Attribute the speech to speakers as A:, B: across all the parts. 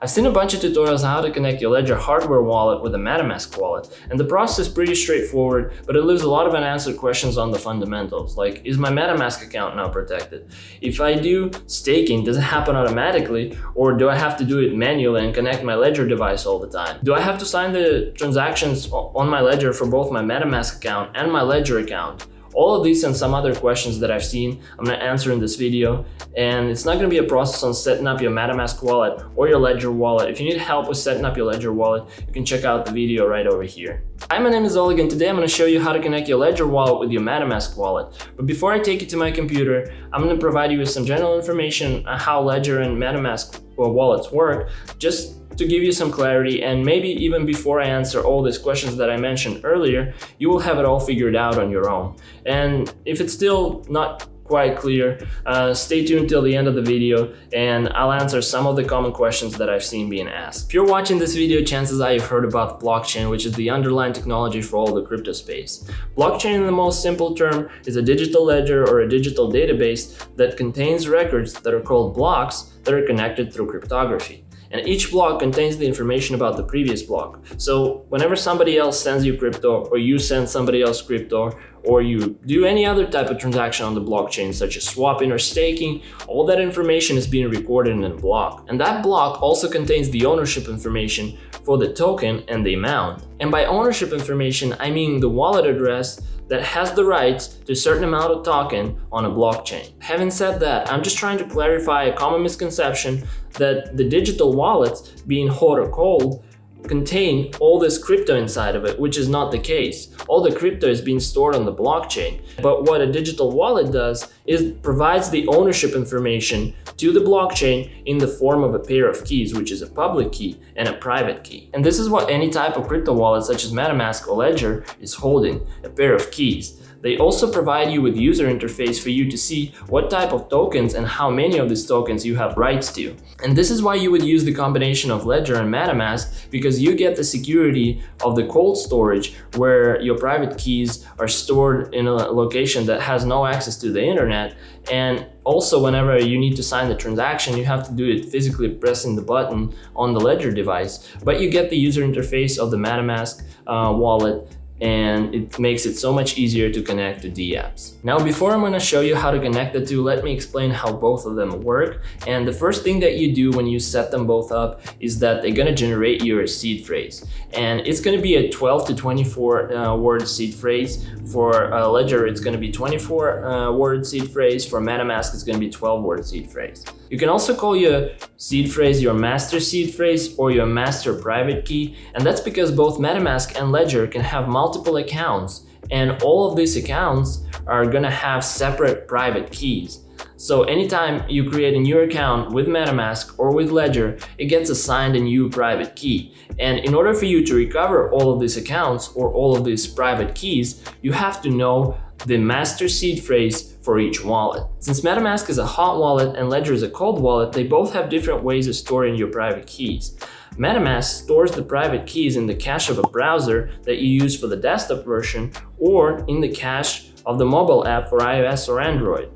A: I've seen a bunch of tutorials on how to connect your Ledger hardware wallet with a MetaMask wallet, and the process is pretty straightforward, but it leaves a lot of unanswered questions on the fundamentals, like, is my MetaMask account now protected? If I do staking, does it happen automatically, or do I have to do it manually and connect my Ledger device all the time? Do I have to sign the transactions on my Ledger for both my MetaMask account and my Ledger account? All of these and some other questions that I've seen, I'm going to answer in this video. And it's not going to be a process on setting up your MetaMask wallet or your Ledger wallet. If you need help with setting up your Ledger wallet, you can check out the video right over here. Hi, my name is Oleg, and today I'm going to show you how to connect your Ledger wallet with your MetaMask wallet. But before I take you to my computer, I'm going to provide you with some general information on how Ledger and MetaMask wallets work, just to give you some clarity, and maybe even before I answer all these questions that I mentioned earlier, you will have it all figured out on your own. And if it's still not quite clear, stay tuned till the end of the video and I'll answer some of the common questions that I've seen being asked. If you're watching this video, chances are you've heard about blockchain, which is the underlying technology for all the crypto space. Blockchain, in the most simple term, is a digital ledger or a digital database that contains records that are called blocks that are connected through cryptography. And each block contains the information about the previous block. So whenever somebody else sends you crypto, or you send somebody else crypto, or you do any other type of transaction on the blockchain, such as swapping or staking, all that information is being recorded in a block. And that block also contains the ownership information for the token and the amount. And by ownership information, I mean the wallet address that has the rights to a certain amount of token on a blockchain. Having said that, I'm just trying to clarify a common misconception that the digital wallets, being hot or cold, contain all this crypto inside of it, which is not the case. All the crypto is being stored on the blockchain. But what a digital wallet does is provides the ownership information to the blockchain in the form of a pair of keys, which is a public key and a private key. And this is what any type of crypto wallet such as MetaMask or Ledger is holding, a pair of keys. They also provide you with user interface for you to see what type of tokens and how many of these tokens you have rights to. And this is why you would use the combination of Ledger and MetaMask, because you get the security of the cold storage where your private keys are stored in a location that has no access to the internet. And also, whenever you need to sign the transaction, you have to do it physically pressing the button on the Ledger device. But you get the user interface of the MetaMask wallet, and it makes it so much easier to connect to the apps. Now, before I'm going to show you how to connect the two, let me explain how both of them work. And the first thing that you do when you set them both up is that they're going to generate your seed phrase. And it's going to be a 12 to 24 word seed phrase. For Ledger, it's going to be 24 word seed phrase. For MetaMask, it's going to be 12 word seed phrase. You can also call your seed phrase your master seed phrase or your master private key, and that's because both MetaMask and Ledger can have multiple accounts, and all of these accounts are gonna have separate private keys. So anytime you create a new account with MetaMask or with Ledger, it gets assigned a new private key. And in order for you to recover all of these accounts or all of these private keys, you have to know the master seed phrase for each wallet. Since MetaMask is a hot wallet and Ledger is a cold wallet, they both have different ways of storing your private keys. MetaMask stores the private keys in the cache of a browser that you use for the desktop version, or in the cache of the mobile app for iOS or Android.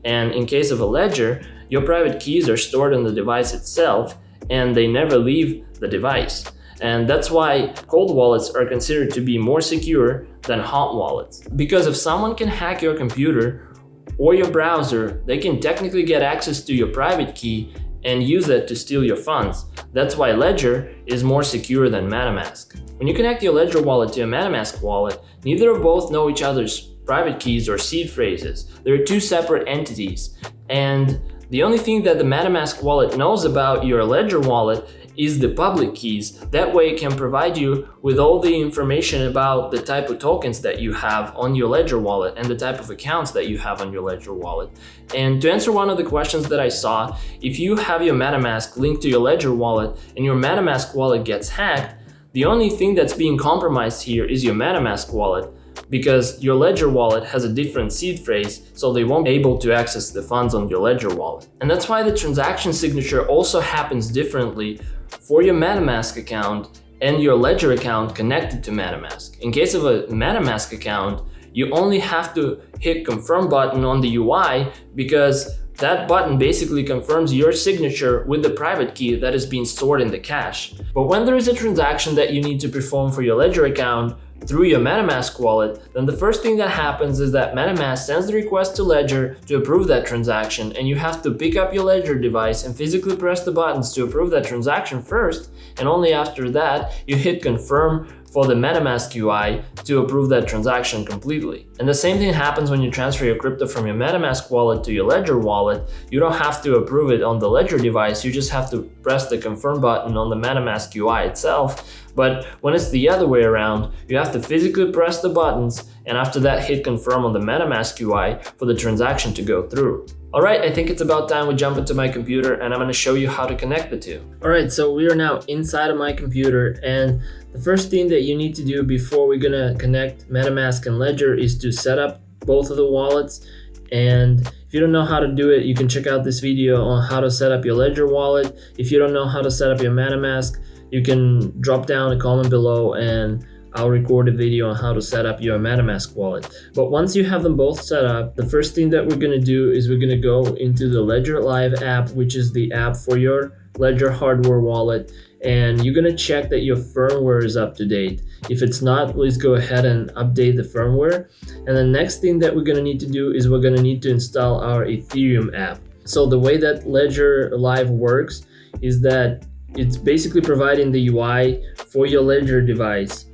A: And in case of a Ledger, your private keys are stored on the device itself and they never leave the device. And that's why cold wallets are considered to be more secure than hot wallets. Because if someone can hack your computer or your browser, they can technically get access to your private key and use it to steal your funds. That's why Ledger is more secure than MetaMask. When you connect your Ledger wallet to a MetaMask wallet, neither of both know each other's private keys or seed phrases. They're two separate entities. And the only thing that the MetaMask wallet knows about your Ledger wallet is the public keys. That way it can provide you with all the information about the type of tokens that you have on your Ledger wallet and the type of accounts that you have on your Ledger wallet. And to answer one of the questions that I saw, if you have your MetaMask linked to your Ledger wallet and your MetaMask wallet gets hacked, the only thing that's being compromised here is your MetaMask wallet, because your Ledger wallet has a different seed phrase, so they won't be able to access the funds on your Ledger wallet. And that's why the transaction signature also happens differently for your MetaMask account and your Ledger account connected to MetaMask. In case of a MetaMask account, you only have to hit confirm button on the UI, because That button basically confirms your signature with the private key that is being stored in the cache. But when there is a transaction that you need to perform for your Ledger account through your MetaMask wallet, then the first thing that happens is that MetaMask sends the request to Ledger to approve that transaction, and you have to pick up your Ledger device and physically press the buttons to approve that transaction first, and only after that you hit confirm for the MetaMask UI to approve that transaction completely. And the same thing happens when you transfer your crypto from your MetaMask wallet to your Ledger wallet. You don't have to approve it on the Ledger device, you just have to press the confirm button on the MetaMask UI itself. But when it's the other way around, you have to physically press the buttons and after that hit confirm on the MetaMask UI for the transaction to go through. Alright, I think it's about time we jump into my computer and I'm going to show you how to connect the two. Alright, so we are now inside of my computer, and the first thing that you need to do before we're going to connect MetaMask and Ledger is to set up both of the wallets. And if you don't know how to do it, you can check out this video on how to set up your Ledger wallet. If you don't know how to set up your MetaMask, you can drop down a comment below and I'll record a video on how to set up your MetaMask wallet. But once you have them both set up, the first thing that we're going to do is we're going to go into the Ledger Live app, which is the app for your Ledger hardware wallet, and you're going to check that your firmware is up to date. If it's not, please go ahead and update the firmware. And the next thing that we're going to need to do is we're going to need to install our Ethereum app. So the way that Ledger Live works is that it's basically providing the UI for your Ledger device.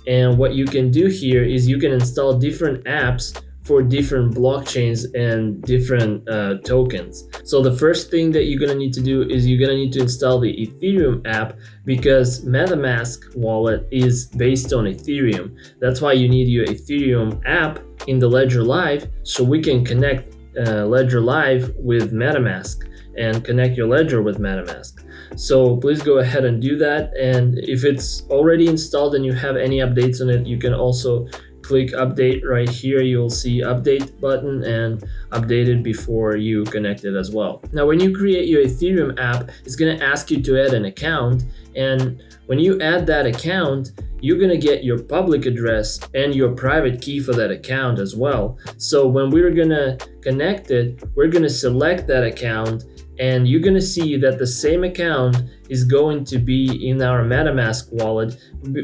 A: And what you can do here is you can install different apps for different blockchains and different tokens. So the first thing that you're gonna need to do is you're gonna need to install the Ethereum app, because MetaMask wallet is based on Ethereum. That's why you need your Ethereum app in the Ledger Live, so we can connect Ledger Live with MetaMask and connect your Ledger with MetaMask. So please go ahead and do that. And if it's already installed and you have any updates on it, you can also click update right here. You'll see update button and update it before you connect it as well. Now, when you create your Ethereum app, it's going to ask you to add an account. And when you add that account, you're going to get your public address and your private key for that account as well. So when we're going to connect it, we're going to select that account, and you're going to see that the same account is going to be in our MetaMask wallet,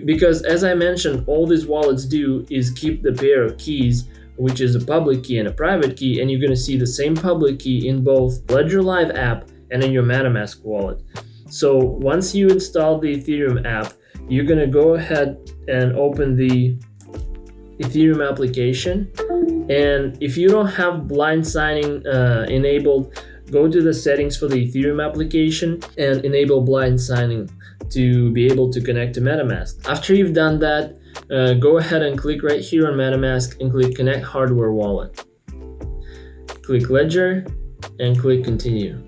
A: because as I mentioned, all these wallets do is keep the pair of keys, which is a public key and a private key, and you're going to see the same public key in both Ledger Live app and in your MetaMask wallet. So once you install the Ethereum app, you're going to go ahead and open the Ethereum application. And if you don't have blind signing enabled, go to the settings for the Ethereum application and enable blind signing to be able to connect to MetaMask. After you've done that, go ahead and click right here on MetaMask and click Connect Hardware Wallet. Click Ledger and click Continue.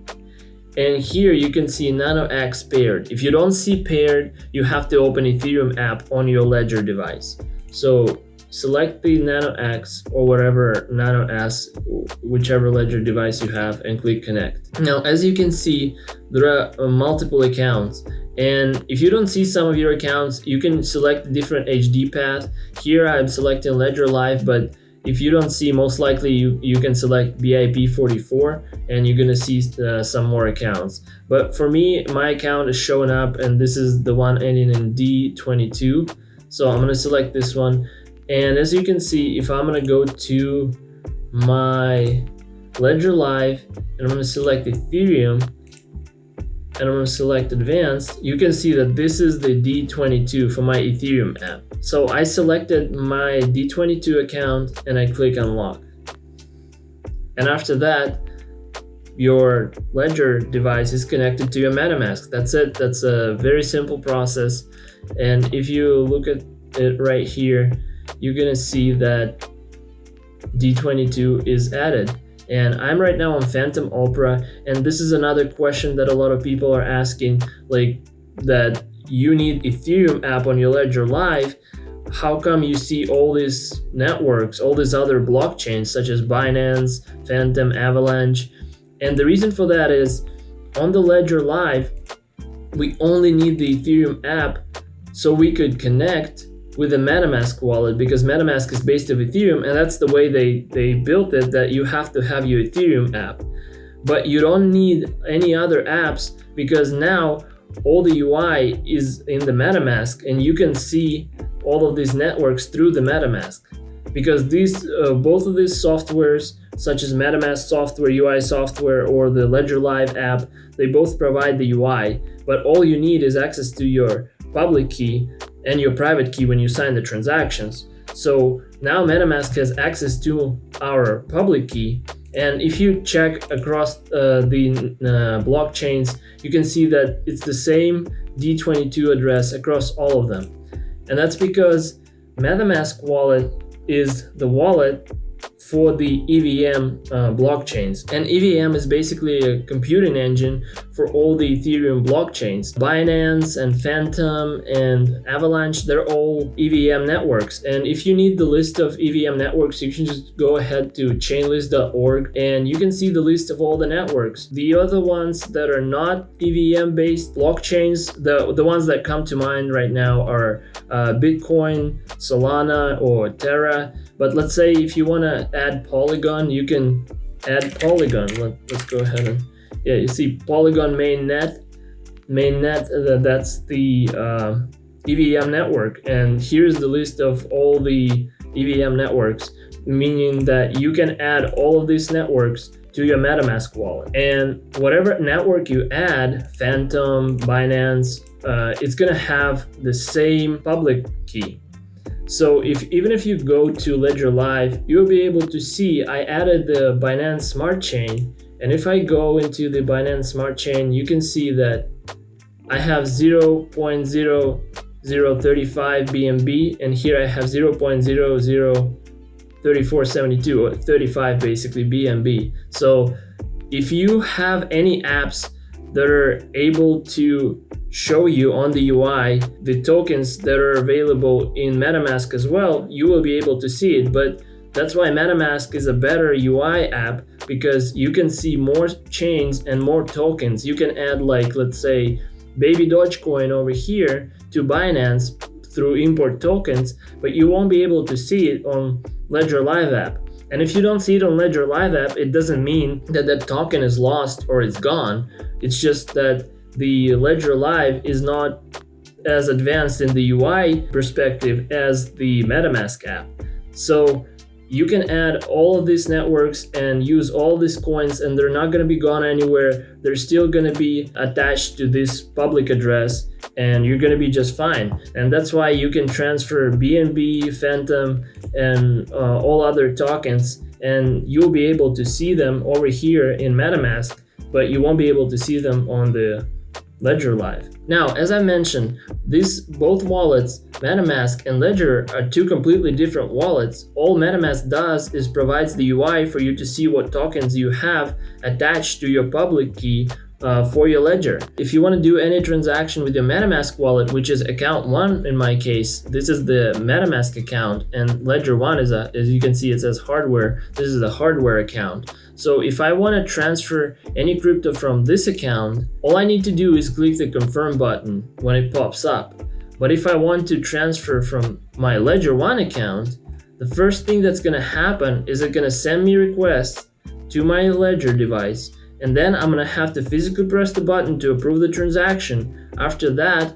A: And here you can see NanoX paired. If you don't see paired, you have to open Ethereum app on your Ledger device. So select the NanoX or whatever NanoS, whichever Ledger device you have, and click Connect. Now, as you can see, there are multiple accounts. And if you don't see some of your accounts, you can select a different HD path. Here I'm selecting Ledger Live, but if you don't see, most likely you can select BIP44 and you're gonna see some more accounts. But for me, my account is showing up and this is the one ending in D22. So I'm gonna select this one. And as you can see, if I'm gonna go to my Ledger Live and I'm gonna select Ethereum and I'm gonna select Advanced, you can see that this is the D22 for my Ethereum app. So I selected my D22 account and I click Unlock. And after that, your Ledger device is connected to your MetaMask. That's it. That's a very simple process. And if you look at it right here, you're gonna see that D22 is added. And I'm right now on Phantom Opera, and this is another question that a lot of people are asking, like that you need Ethereum app on your Ledger Live. How come you see all these networks, all these other blockchains such as Binance, Phantom, Avalanche? And the reason for that is on the Ledger Live, we only need the Ethereum app so we could connect with a MetaMask wallet, because MetaMask is based on Ethereum, and that's the way they built it, that you have to have your Ethereum app. but you don't need any other apps because now all the UI is in the MetaMask and you can see all of these networks through the MetaMask. Because these both of these softwares, such as MetaMask software, UI software, or the Ledger Live app, they both provide the UI, but all you need is access to your public key and your private key when you sign the transactions. So now MetaMask has access to our public key, and if you check across the blockchains, you can see that it's the same D22 address across all of them. And that's because MetaMask wallet is the wallet for the EVM blockchains. And EVM is basically a computing engine for all the Ethereum blockchains. Binance and Phantom and Avalanche, they're all EVM networks. And if you need the list of EVM networks, you can just go ahead to chainlist.org and you can see the list of all the networks. The other ones that are not EVM based blockchains, the ones that come to mind right now are Bitcoin, Solana, or Terra. But let's say if you want to add Polygon, you can add Polygon. Let's go ahead and, yeah, you see Polygon mainnet, that's the EVM network. And here's the list of all the EVM networks, meaning that you can add all of these networks to your MetaMask wallet. And whatever network you add, Phantom, Binance, it's gonna have the same public key. So even if you go to Ledger Live, you'll be able to see I added the Binance Smart Chain. And if I go into the Binance Smart Chain, you can see that I have 0.0035 BNB, and here I have 0.003472, or 35 basically BNB. So if you have any apps that are able to show you on the UI the tokens that are available in MetaMask as well, you will be able to see it. But that's why MetaMask is a better UI app, because you can see more chains and more tokens. You can add, like, let's say baby Dogecoin over here to Binance through import tokens, but you won't be able to see it on Ledger Live app. And if you don't see it on Ledger Live app, it doesn't mean that that token is lost or it's gone. It's just that the Ledger Live is not as advanced in the UI perspective as the MetaMask app. So you can add all of these networks and use all these coins, and they're not going to be gone anywhere. They're still going to be attached to this public address, and you're going to be just fine. And that's why you can transfer BNB, Phantom, and all other tokens, and you'll be able to see them over here in MetaMask, but you won't be able to see them on the Ledger Live. Now, as I mentioned, these both wallets, MetaMask and Ledger, are two completely different wallets. All MetaMask does is provides the UI for you to see what tokens you have attached to your public key for your Ledger. If you want to do any transaction with your MetaMask wallet, which is account 1 in my case, this is the MetaMask account, and Ledger 1 is, as you can see, it says hardware. This is the hardware account. So if I want to transfer any crypto from this account, all I need to do is click the confirm button when it pops up. But if I want to transfer from my Ledger 1 account, the first thing that's going to happen is it's going to send me requests to my Ledger device, and then I'm going to have to physically press the button to approve the transaction. After that,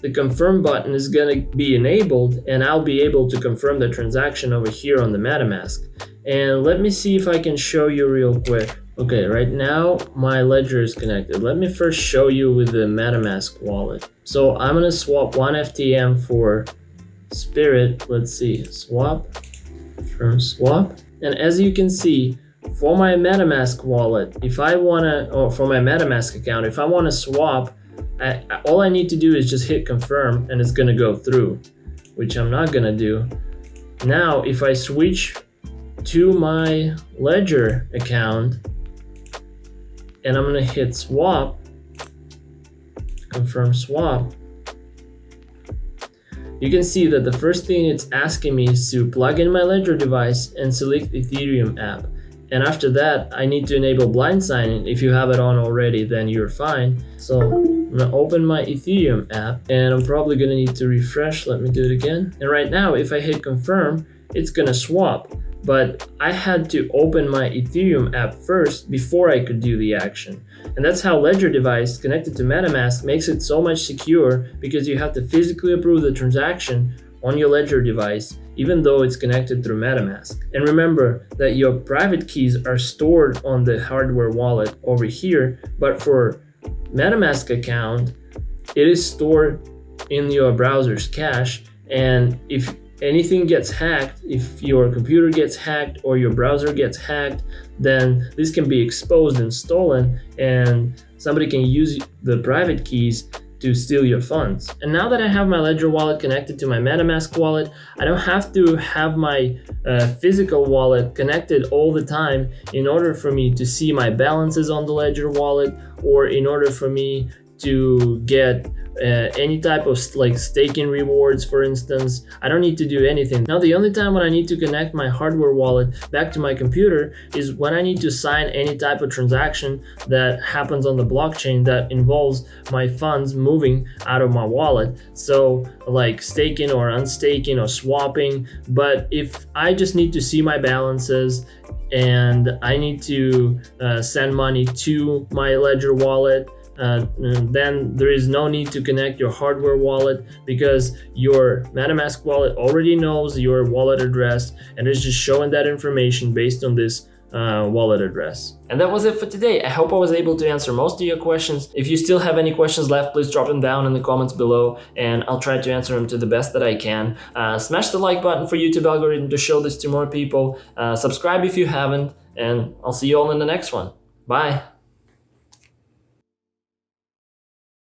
A: the confirm button is going to be enabled, and I'll be able to confirm the transaction over here on the MetaMask. And let me see if I can show you real quick. Okay, right now my Ledger is connected. Let me first show you with the MetaMask wallet. So I'm going to swap 1 FTM for Spirit. Let's see, swap, from swap. And as you can see, for my MetaMask wallet, if I want to, or for my MetaMask account, if I want to swap, all I need to do is just hit confirm and it's going to go through, which I'm not going to do. Now, if I switch to my Ledger account and I'm going to hit swap, confirm swap, you can see that the first thing it's asking me is to plug in my Ledger device and select Ethereum app. And after that, I need to enable blind signing. If you have it on already, then you're fine. So I'm gonna open my Ethereum app, and I'm probably gonna need to refresh. Let me do it again. And right now, if I hit confirm, it's gonna swap. but I had to open my Ethereum app first before I could do the action. And that's how Ledger device connected to MetaMask makes it so much secure, because you have to physically approve the transaction on your Ledger device, even though it's connected through MetaMask. And remember that your private keys are stored on the hardware wallet over here, but for MetaMask account, it is stored in your browser's cache. And if anything gets hacked, if your computer gets hacked or your browser gets hacked, then this can be exposed and stolen, and somebody can use the private keys to steal your funds. And now that I have my Ledger wallet connected to my MetaMask wallet, I don't have to have my physical wallet connected all the time in order for me to see my balances on the Ledger wallet, or in order for me to get any type of staking rewards, for instance. I don't need to do anything. Now the only time when I need to connect my hardware wallet back to my computer is when I need to sign any type of transaction that happens on the blockchain that involves my funds moving out of my wallet. So like staking or unstaking or swapping. But if I just need to see my balances and I need to send money to my Ledger wallet, then there is no need to connect your hardware wallet, because your MetaMask wallet already knows your wallet address and is just showing that information based on this wallet address. And that was it for today. I hope I was able to answer most of your questions. If you still have any questions left, please drop them down in the comments below and I'll try to answer them to the best that I can. Smash the like button for YouTube algorithm to show this to more people. Subscribe if you haven't, and I'll see you all in the next one. Bye.